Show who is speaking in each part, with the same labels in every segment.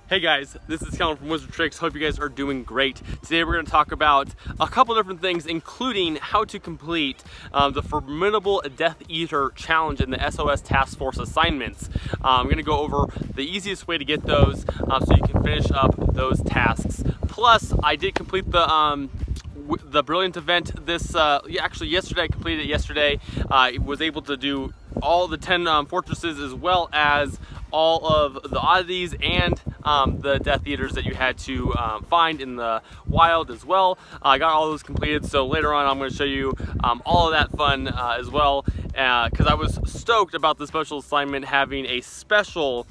Speaker 1: Hey guys, this is Calvin from Wizard Tricks. Hope you guys are doing great. Today we're going to talk about a couple different things, including how to complete the Formidable Death Eater challenge in the SOS Task Force assignments. I'm going to go over the easiest way to get those so you can finish up those tasks. Plus, I did complete the Brilliant event actually yesterday. I completed it yesterday. I was able to do all the 10 fortresses, as well as all of the oddities and the Death Eaters that you had to find in the wild as well. I got all those completed, so later on I'm going to show you all of that fun as well, because I was stoked about the special assignment having a special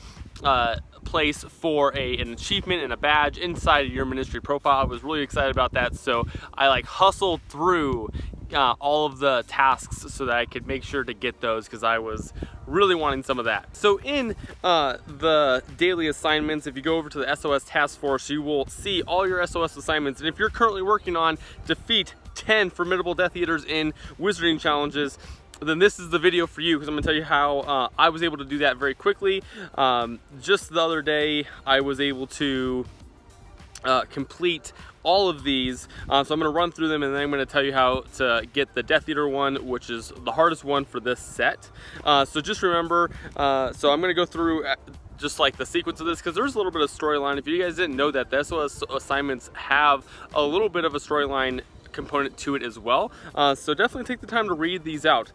Speaker 1: place for an achievement and a badge inside of your ministry profile. I was really excited about that, so I hustled through all of the tasks so that I could make sure to get those, because I was really wanting some of that. So in the daily assignments, if you go over to the SOS Task Force, you will see all your SOS assignments. And if you're currently working on defeat 10 Formidable Death Eaters in Wizarding challenges, then this is the video for you, because I'm going to tell you how I was able to do that very quickly. Just the other day, I was able to complete all of these, so I'm going to run through them, and then I'm going to tell you how to get the Death Eater one, which is the hardest one for this set. So just remember, so I'm going to go through just like the sequence of this, because there's a little bit of storyline. If you guys didn't know that, the SOS assignments have a little bit of a storyline component to it as well, so definitely take the time to read these out.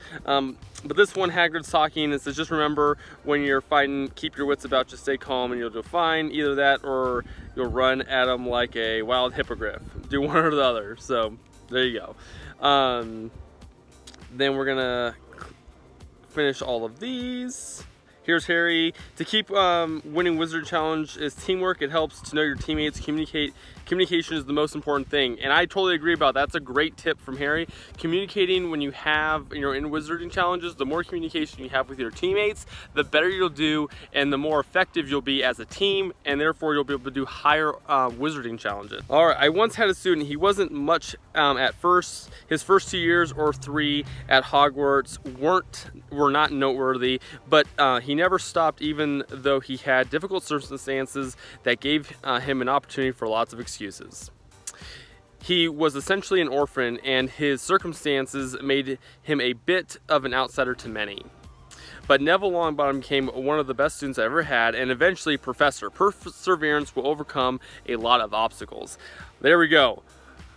Speaker 1: But this one, Hagrid's talking, it says, just remember, when you're fighting, keep your wits about you, stay calm, and you'll do fine. Either that, or you'll run at them like a wild hippogriff. Do one or the other. So there you go. Then we're gonna finish all of these. Here's Harry. To keep winning Wizard Challenge is teamwork. It helps to know your teammates. Communication is the most important thing, and I totally agree about that. That's a great tip from Harry. Communicating when you're in Wizarding challenges, the more communication you have with your teammates, the better you'll do, and the more effective you'll be as a team, and therefore you'll be able to do higher Wizarding challenges. All right, I once had a student. He wasn't much at first. His first 2 years or 3 at Hogwarts were not noteworthy, but he never stopped, even though he had difficult circumstances that gave him an opportunity for lots of excuses. He was essentially an orphan, and his circumstances made him a bit of an outsider to many. But Neville Longbottom became one of the best students I ever had, and eventually professor. Perseverance will overcome a lot of obstacles. There we go.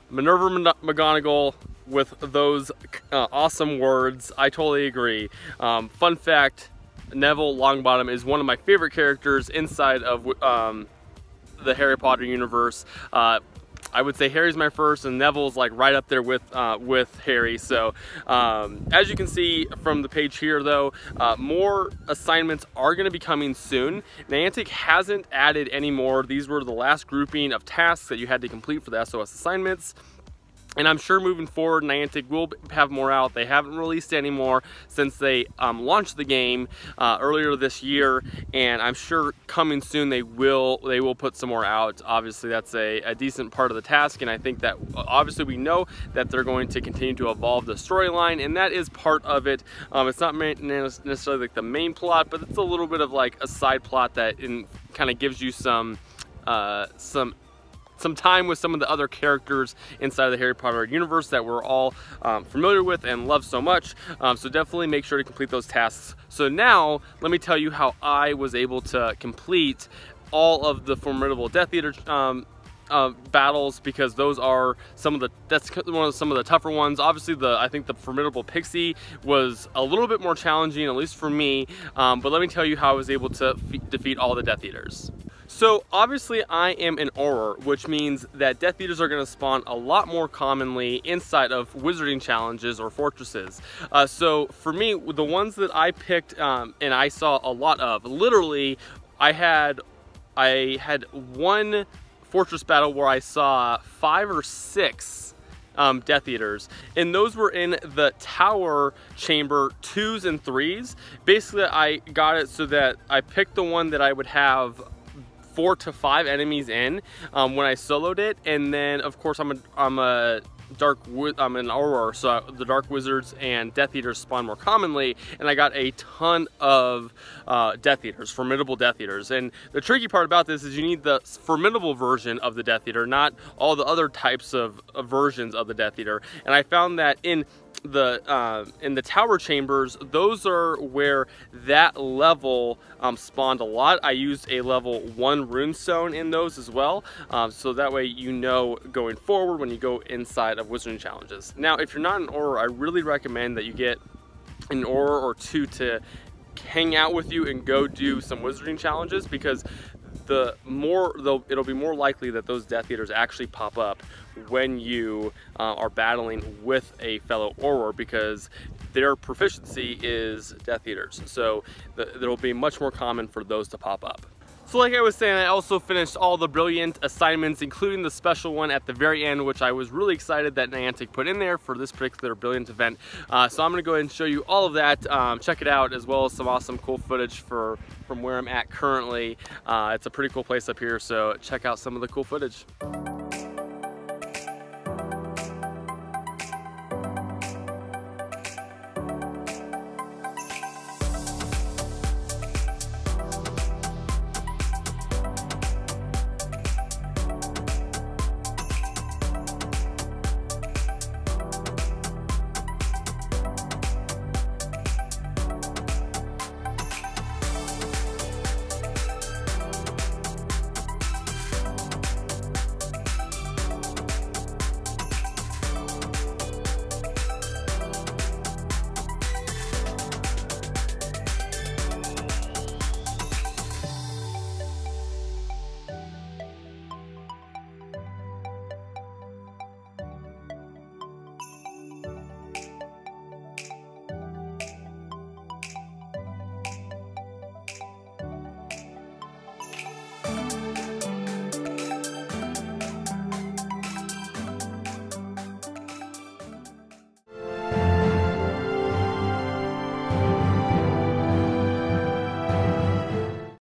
Speaker 1: Minerva McGonagall with those awesome words. I totally agree. Fun fact, Neville Longbottom is one of my favorite characters inside of the Harry Potter universe. I would say Harry's my first, and Neville's like right up there with Harry. So as you can see from the page here, though, more assignments are going to be coming soon. Niantic hasn't added any more. These were the last grouping of tasks that you had to complete for the SOS assignments. And I'm sure moving forward, Niantic will have more out. They haven't released any more since they launched the game earlier this year, and I'm sure coming soon they will put some more out. Obviously, that's a decent part of the task, and I think that obviously we know that they're going to continue to evolve the storyline, and that is part of it. It's not necessarily like the main plot, but it's a little bit of like a side plot that kind of gives you some time with some of the other characters inside of the Harry Potter universe that we're all familiar with and love so much. So definitely make sure to complete those tasks. So now let me tell you how I was able to complete all of the Formidable Death Eater battles, because those are some of the tougher ones. Obviously, I think the Formidable Pixie was a little bit more challenging, at least for me. But let me tell you how I was able to defeat all the Death Eaters. So obviously I am an Auror, which means that Death Eaters are going to spawn a lot more commonly inside of Wizarding challenges or fortresses. So for me, the ones that I picked and I saw a lot of, literally I had one fortress battle where I saw 5 or 6 Death Eaters, and those were in the tower chamber 2s and 3s. Basically, I got it so that I picked the one that I would have 4 to 5 enemies in when I soloed it, and then of course I'm a an Auror, so the Dark Wizards and Death Eaters spawn more commonly, and I got a ton of Death Eaters, Formidable Death Eaters. And the tricky part about this is you need the formidable version of the Death Eater, not all the other types of versions of the Death Eater. And I found that in the tower chambers, those are where that level spawned a lot. I used a level 1 runestone in those as well, so that way you know going forward when you go inside of wizarding challenges. Now, if you're not an Auror, I really recommend that you get an Auror or two to hang out with you and go do some wizarding challenges, because it'll be more likely that those Death Eaters actually pop up when you are battling with a fellow Auror, because their proficiency is Death Eaters. So it'll be much more common for those to pop up. So like I was saying, I also finished all the brilliant assignments, including the special one at the very end, which I was really excited that Niantic put in there for this particular brilliant event. So I'm gonna go ahead and show you all of that. Check it out, as well as some awesome cool footage from where I'm at currently. It's a pretty cool place up here, so check out some of the cool footage.